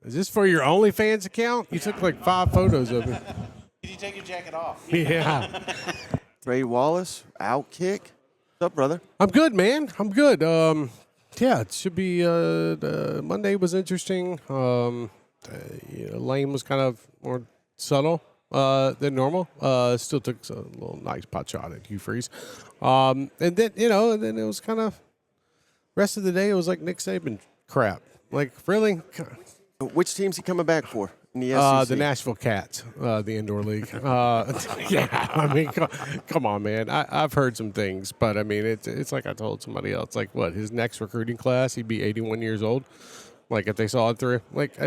Is this for your OnlyFans account? You took like 5 photos of it. Did you take your jacket off? Yeah. Trey Wallace, Outkick. What's up, brother? I'm good, man. I'm good. Yeah, it should be. Monday was interesting. Lane was kind of more subtle than normal. Still took a little nice pot shot at Hugh Freeze. And then it was kind of rest of the day. It was like Nick Saban crap. Like really. Which team's he coming back for in the SEC? The Nashville Cats, the indoor league. Yeah, I mean, come on, man. I've heard some things, but I mean, it's like I told somebody else. Like, what, his next recruiting class, he'd be 81 years old. Like, if they saw it through, like,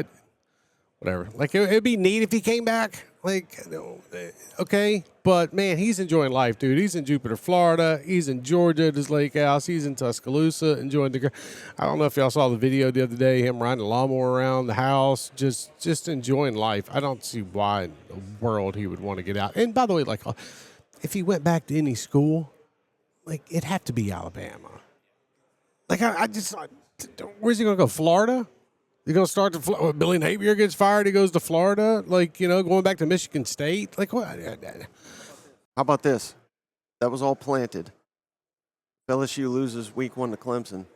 whatever. Like, it'd be neat if he came back. Like, okay, but man, he's enjoying life, dude. He's in Jupiter, Florida. He's in Georgia at his lake house. He's in Tuscaloosa enjoying the. I don't know if y'all saw the video the other day, him riding a lawnmower around the house, just enjoying life. I don't see why in the world he would want to get out. And by the way, like, if he went back to any school, like, it'd have to be Alabama. Like, where's he gonna go? Florida? You're going to start to Billy Napier gets fired. He goes to Florida, going back to Michigan State. Like, what? How about this? That was all planted. LSU loses week 1 to Clemson.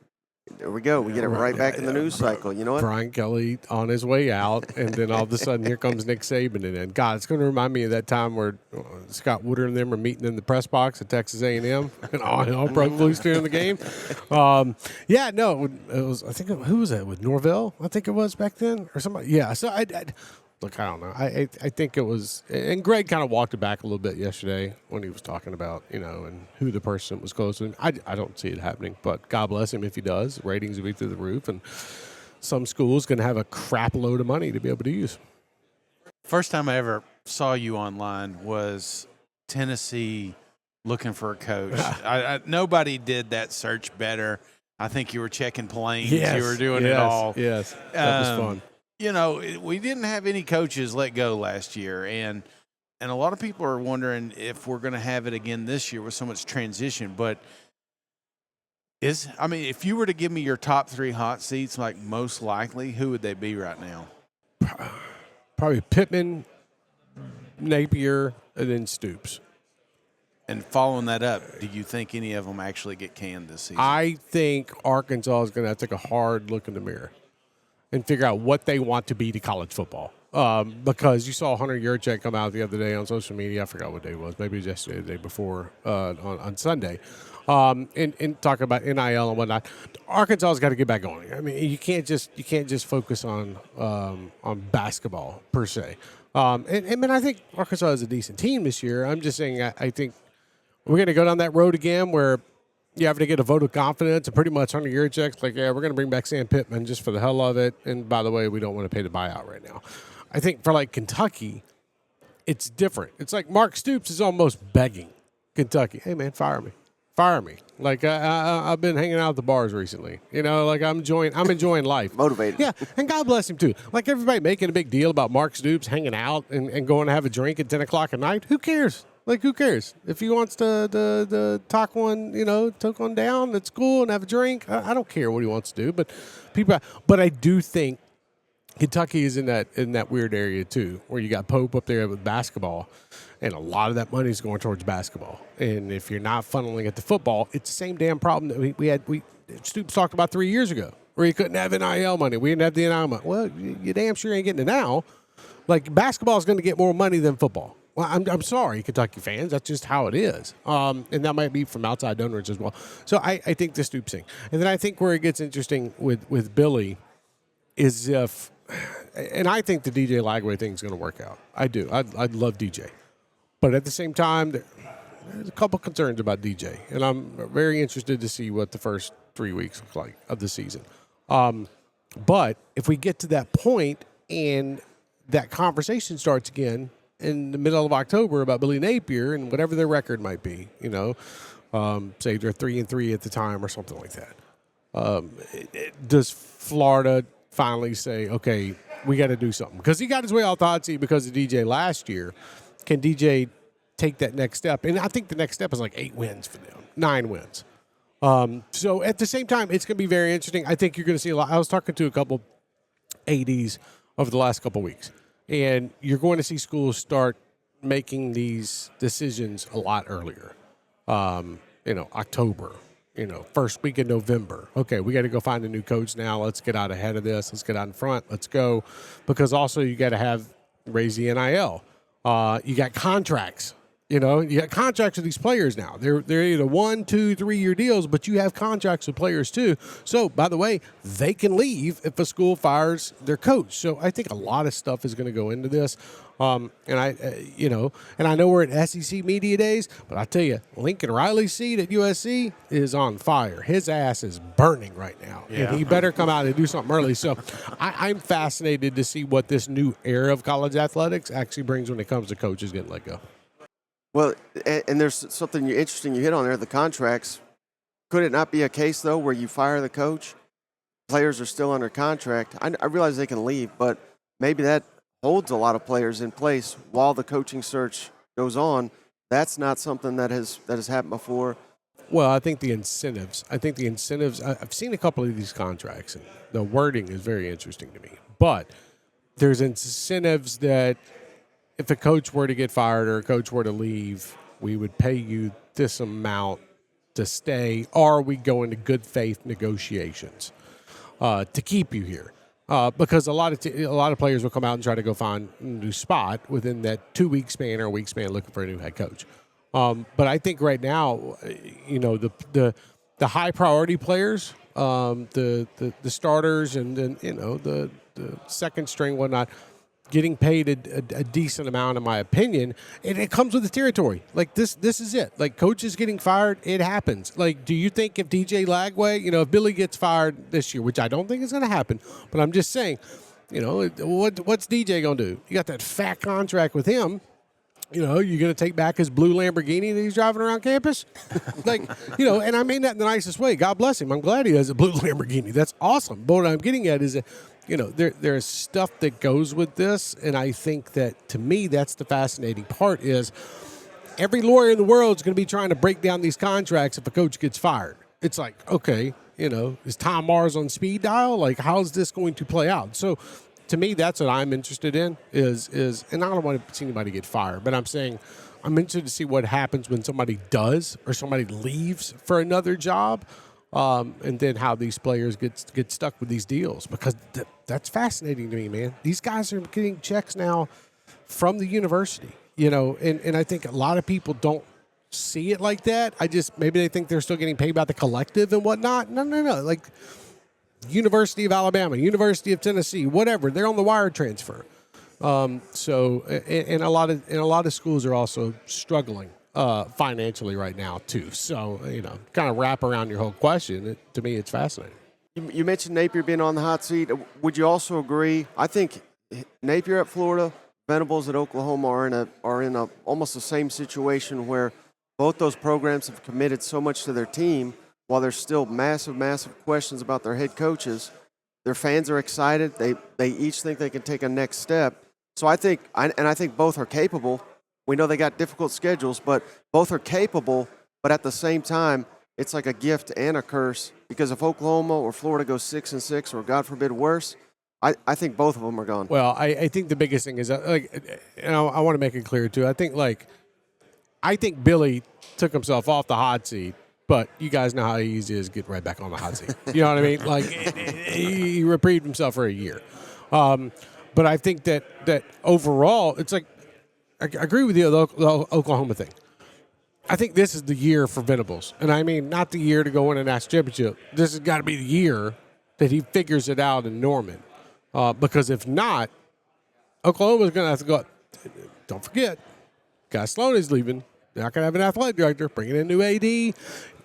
There we go. We get it right back in the news cycle. You know what? Brian Kelly on his way out, and then all of a sudden here comes Nick Saban. And then, God, it's going to remind me of that time where Scott Woodard and them were meeting in the press box at Texas A&M, and all broke loose during the game. Yeah, no, it was. I think who was that with Norvell? I think it was back then or somebody. Yeah. So look, I don't know. I think it was, and Greg kind of walked it back a little bit yesterday when he was talking about, and who the person was close to him. I don't see it happening, but God bless him if he does. Ratings will be through the roof, and some school's going to have a crap load of money to be able to use. First time I ever saw you online was Tennessee looking for a coach. Nobody did that search better. I think you were checking planes. Yes, you were doing it all. Yes, that was fun. We didn't have any coaches let go last year, and a lot of people are wondering if we're going to have it again this year with so much transition. But if you were to give me your top 3 hot seats, like most likely, who would they be right now? Probably Pittman, Napier, and then Stoops. And following that up, do you think any of them actually get canned this season? I think Arkansas is going to have to take a hard look in the mirror and figure out what they want to be to college football. Because you saw Hunter Yurchek come out the other day on social media. I forgot what day it was. Maybe it was yesterday, the day before, on Sunday. And talking about NIL and whatnot. Arkansas's got to get back going. I mean, you can't just focus on basketball per se. And I think Arkansas is a decent team this year. I'm just saying I think we're going to go down that road again where you have to get a vote of confidence, and pretty much Hunter Yurchek's like, yeah, we're going to bring back Sam Pittman just for the hell of it. And by the way, we don't want to pay the buyout right now. I think for like Kentucky, it's different. It's like Mark Stoops is almost begging Kentucky, hey man, fire me. Like I've been hanging out at the bars recently. Like I'm enjoying life. Motivated. Yeah, and God bless him too. Like everybody making a big deal about Mark Stoops hanging out and going to have a drink at 10 o'clock at night. Who cares? Like, who cares? If he wants to talk one down, that's cool, and have a drink. I don't care what he wants to do. But I do think Kentucky is in that weird area too, where you got Pope up there with basketball, and a lot of that money is going towards basketball. And if you're not funneling it to football, it's the same damn problem that we Stoops talked about 3 years ago, where you couldn't have NIL money. We didn't have the NIL money. Well, you damn sure ain't getting it now. Like, basketball is going to get more money than football. Well, I'm sorry, Kentucky fans. That's just how it is. And that might be from outside donors as well. So I think the Stoops thing. And then I think where it gets interesting with Billy is if – and I think the DJ Lagway thing is going to work out. I do. I'd love DJ. But at the same time, there's a couple concerns about DJ. And I'm very interested to see what the first 3 weeks look like of the season. But if we get to that point and that conversation starts again – in the middle of October about Billy Napier and whatever their record might be, say they're 3-3 at the time or something like that. Does Florida finally say, okay, we got to do something? Because he got his way off the hot seat because of DJ last year. Can DJ take that next step? And I think the next step is like 8 wins for them, 9 wins. So at the same time, it's going to be very interesting. I think you're going to see a lot. I was talking to a couple ADs over the last couple of weeks. And you're going to see schools start making these decisions a lot earlier. October, first week of November. Okay, we got to go find a new coach now. Let's get out ahead of this. Let's get out in front. Let's go. Because also you got to raise the NIL. You got contracts. You got contracts with these players now. They're either 1, 2, 3 year deals, but you have contracts with players too. So, by the way, they can leave if a school fires their coach. So, I think a lot of stuff is going to go into this. And I know we're at SEC Media Days, but I tell you, Lincoln Riley's seat at USC is on fire. His ass is burning right now, and he better come out and do something early. So, I'm fascinated to see what this new era of college athletics actually brings when it comes to coaches getting let go. Well, and there's something interesting you hit on there, the contracts. Could it not be a case, though, where you fire the coach, players are still under contract? I realize they can leave, but maybe that holds a lot of players in place while the coaching search goes on. That's not something that has happened before. Well, I think the incentives. I've seen a couple of these contracts, and the wording is very interesting to me. But there's incentives that if a coach were to get fired or a coach were to leave, we would pay you this amount to stay, or we go into good faith negotiations to keep you here. Because a lot of players will come out and try to go find a new spot within that 2 week span or a week span looking for a new head coach. But I think right now, the high priority players, the starters, and then the second string, whatnot, getting paid a decent amount, in my opinion, and it comes with the territory. Like this is it. Like coaches getting fired, it happens. Like, do you think if DJ Lagway, if Billy gets fired this year, which I don't think is going to happen, but I'm just saying, what's DJ going to do? You got that fat contract with him. You're going to take back his blue Lamborghini that he's driving around campus? And I mean that in the nicest way. God bless him. I'm glad he has a blue Lamborghini. That's awesome. But what I'm getting at is that, there's stuff that goes with this, and I think that, to me, that's the fascinating part is every lawyer in the world is going to be trying to break down these contracts if a coach gets fired. It's like, okay, is Tom Mars on speed dial? Like, how's this going to play out? So, to me, that's what I'm interested in is, and I don't want to see anybody get fired, but I'm saying I'm interested to see what happens when somebody does or somebody leaves for another job. And then how these players get stuck with these deals, because that's fascinating to me, man. These guys are getting checks now from the university, and I think a lot of people don't see it like that. Maybe they think they're still getting paid by the collective and whatnot. No. Like University of Alabama, University of Tennessee, whatever, they're on the wire transfer. So a lot of schools are also struggling financially right now too. So, kind of wrap around your whole question. To me, it's fascinating. You mentioned Napier being on the hot seat. Would you also agree? I think Napier at Florida, Venables at Oklahoma are in almost the same situation where both those programs have committed so much to their team while there's still massive questions about their head coaches. Their fans are excited. They each think they can take a next step. So I think both are capable. We know they got difficult schedules, but both are capable. But at the same time, it's like a gift and a curse, because if Oklahoma or Florida goes 6-6, or God forbid worse, I think both of them are gone. Well, I think the biggest thing is I want to make it clear too. I think Billy took himself off the hot seat, but you guys know how easy it is to get right back on the hot seat. You know what I mean? Like he reprieved himself for a year. But I think that overall, it's like, I agree with you, the Oklahoma thing. I think this is the year for Venables. And I mean, not the year to go win a national championship. This has got to be the year that he figures it out in Norman. Because if not, Oklahoma's going to have to go. Don't forget, Guy Sloan is leaving. They're not going to have an athletic director. Bringing in a new AD.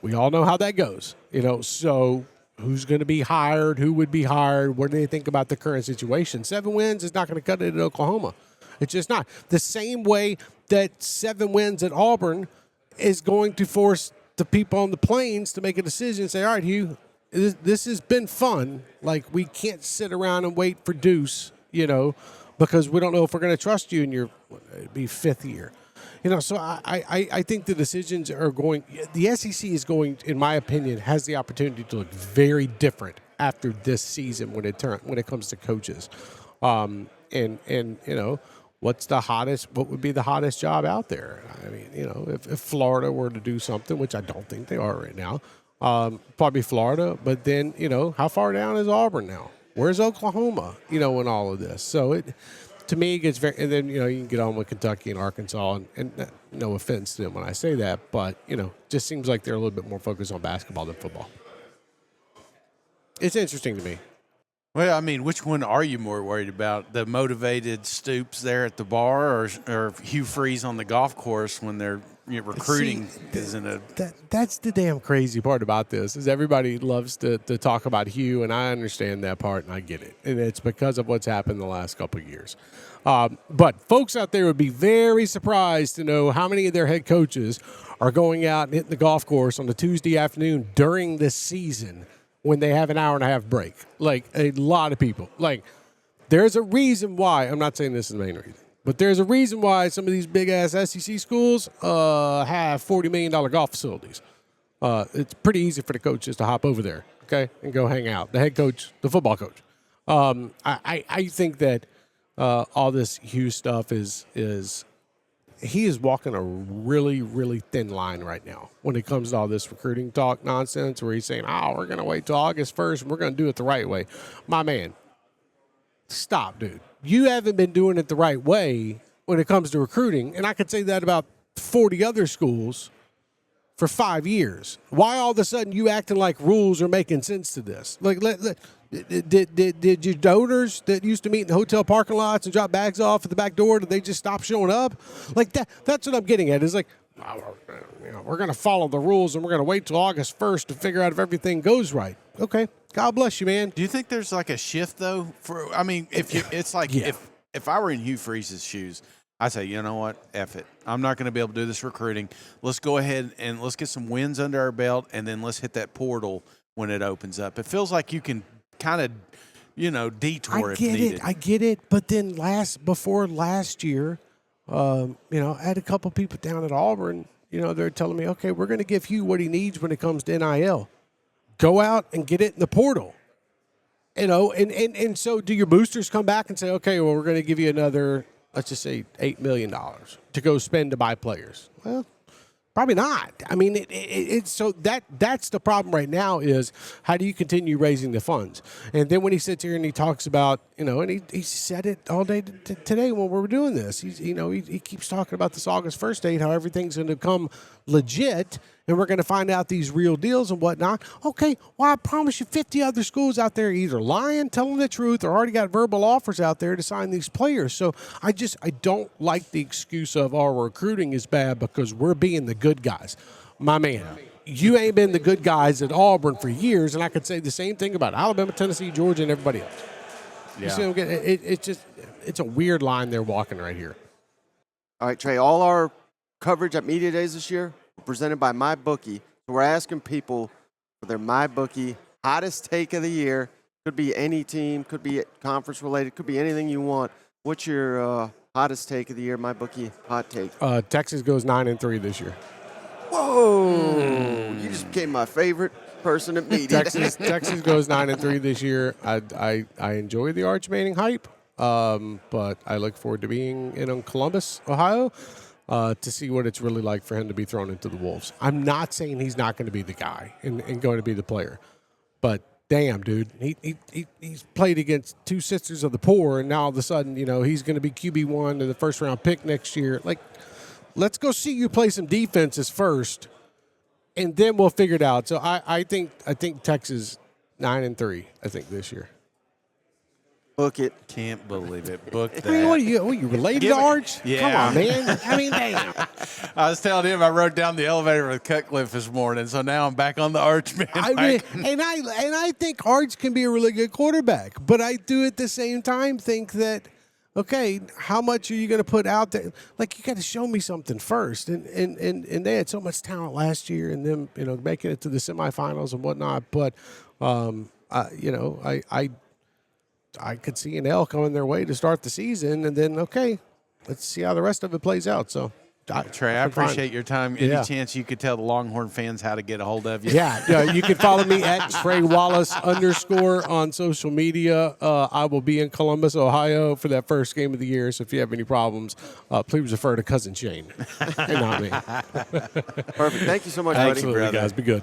We all know how that goes. So who's going to be hired? Who would be hired? What do they think about the current situation? 7 wins is not going to cut it at Oklahoma. It's just not. The same way that 7 wins at Auburn is going to force the people on the plains to make a decision and say, all right, Hugh, this has been fun. Like, we can't sit around and wait for Deuce, because we don't know if we're going to trust you in your 5th year. So I think the decisions are going – the SEC is going, in my opinion, has the opportunity to look very different after this season when it comes to coaches. And what's the hottest? What would be the hottest job out there? I mean, if Florida were to do something, which I don't think they are right now, probably Florida. But then, how far down is Auburn now? Where's Oklahoma? In all of this. So to me, it gets very. And then you can get on with Kentucky and Arkansas, and no offense to them when I say that, but just seems like they're a little bit more focused on basketball than football. It's interesting to me. Well, I mean, which one are you more worried about? The motivated Stoops there at the bar, or Hugh Freeze on the golf course when they're recruiting? That's the damn crazy part about this is everybody loves to talk about Hugh, and I understand that part, and I get it. And it's because of what's happened the last couple of years. But folks out there would be very surprised to know how many of their head coaches are going out and hitting the golf course on a Tuesday afternoon during the season when they have an hour and a half break. Like, a lot of people. Like, there's a reason why. I'm not saying this is the main reason. But there's a reason why some of these big-ass SEC schools have $40 million golf facilities. It's pretty easy for the coaches to hop over there, okay, and go hang out. The head coach, the football coach. I think that all this Hugh stuff is he is walking a really, really thin line right now when it comes to all this recruiting talk nonsense where he's saying, we're going to wait till August 1st and we're going to do it the right way. My man, stop, dude. You haven't been doing it the right way when it comes to recruiting, and I could say that about 40 other schools for 5 years. Why all of a sudden you acting like rules are making sense to this? Like, did your donors that used to meet in the hotel parking lots and drop bags off at the back door, did they just stop showing up? Like, that's what I'm getting at. Is like, we're going to follow the rules and we're going to wait till August 1st to figure out if everything goes right. Okay. God bless you, man. Do you think there's like a shift though? If I were in Hugh Freeze's shoes, I say, you know what? F it. I'm not going to be able to do this recruiting. Let's go ahead and let's get some wins under our belt, and then let's hit that portal when it opens up. It feels like you can kind of, detour if needed. I get it. But then before last year, I had a couple people down at Auburn. They're telling me, okay, we're going to give Hugh what he needs when it comes to NIL. Go out and get it in the portal. And so do your boosters come back and say, okay, well, we're going to give you another, let's just say $8 million to go spend to buy players? Well, probably not. I mean, it's so that's the problem right now is how do you continue raising the funds? And then when he sits here and he talks about, and he said it all day today when we were doing this, he keeps talking about this August 1st date, how everything's going to come legit and we're going to find out these real deals and whatnot. Okay, well, I promise you 50 other schools out there either lying, telling the truth, or already got verbal offers out there to sign these players. So I don't like the excuse of our recruiting is bad because we're being the good guys. My man, you ain't been the good guys at Auburn for years, and I could say the same thing about Alabama, Tennessee, Georgia, and everybody else. Yeah. You see what I'm getting? It's a weird line they're walking right here. All right, Trey, all our coverage at Media Days this year presented by MyBookie. So we're asking people for their MyBookie hottest take of the year. Could be any team, could be conference related, could be anything you want. What's your hottest take of the year, MyBookie hot take? Texas goes 9-3 this year. Whoa! You just became my favorite person at media. Texas goes 9-3 this year. I enjoy the Arch Manning hype, but I look forward to being in Columbus, Ohio. To see what it's really like for him to be thrown into the Wolves. I'm not saying he's not going to be the guy and going to be the player, but damn, dude, he's played against two sisters of the poor, and now all of a sudden, he's going to be QB1 and the first-round pick next year. Like, let's go see you play some defenses first, and then we'll figure it out. So I think Texas 9-3. I think this year. Book it. Can't believe it. Book that. I mean, what are you related to Arch? Yeah. Come on, man. I mean, damn. I was telling him I rode down the elevator with Cutcliffe this morning, so now I'm back on the Arch man. I think Arch can be a really good quarterback, but I do at the same time think that, okay, how much are you going to put out there? Like, you got to show me something first. And they had so much talent last year, and them, making it to the semifinals and whatnot. But, I could see an L coming their way to start the season, and then, okay, let's see how the rest of it plays out. So Trey, I appreciate your time. Any Yeah. chance you could tell the Longhorn fans how to get a hold of you? Yeah, you can follow me at Trey Wallace _, on social media. I will be in Columbus, Ohio for that first game of the year. So if you have any problems, please refer to Cousin Shane and not me. Perfect. Thank you so much, buddy. Absolutely, guys. Be good.